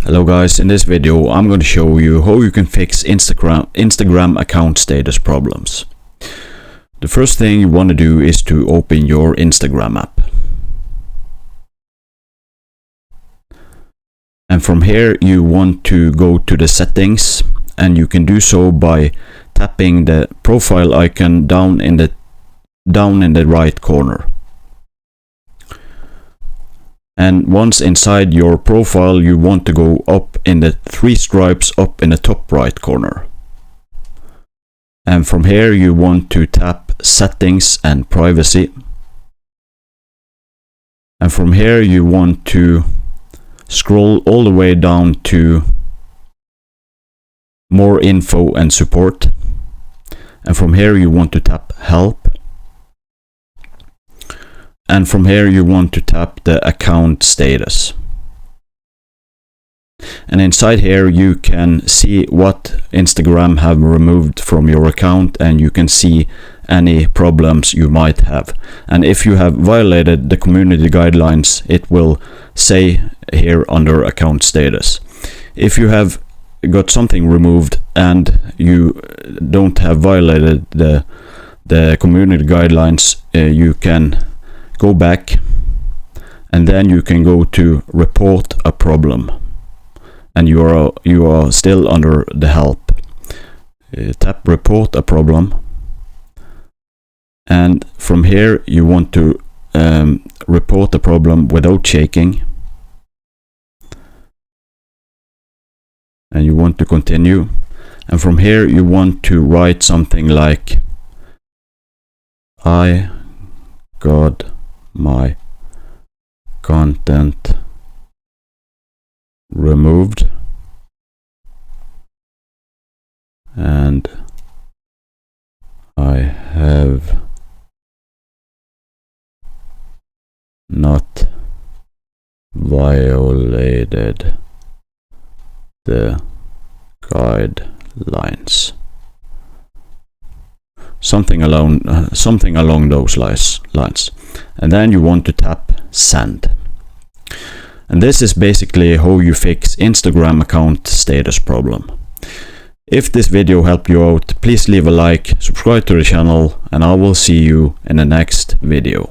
Hello guys, in this video I'm going to show you how you can fix Instagram account status problems. The first thing you want to do is to open your Instagram app. And from here you want to go to the settings, and you can do so by tapping the profile icon down in the right corner. And once inside your profile, you want to go up in the three stripes up in the top right corner. And from here you want to tap settings and privacy. And from here you want to scroll all the way down to more info and support. And from here you want to tap help. And from here you want to tap the account status. And inside here you can see what Instagram have removed from your account, and you can see any problems you might have. And if you have violated the community guidelines, it will say here under account status. If you have got something removed and you don't have violated the community guidelines, you can go back, and then you can go to report a problem, and you are still under the help. Tap report a problem, and from here you want to report the problem without shaking, and you want to continue. And from here you want to write something like, I got my content removed, and I have not violated the guidelines. Something along those lines. And then you want to tap send. And this is basically how you fix Instagram account status problem. If this video helped you out, please leave a like, subscribe to the channel, and I will see you in the next video.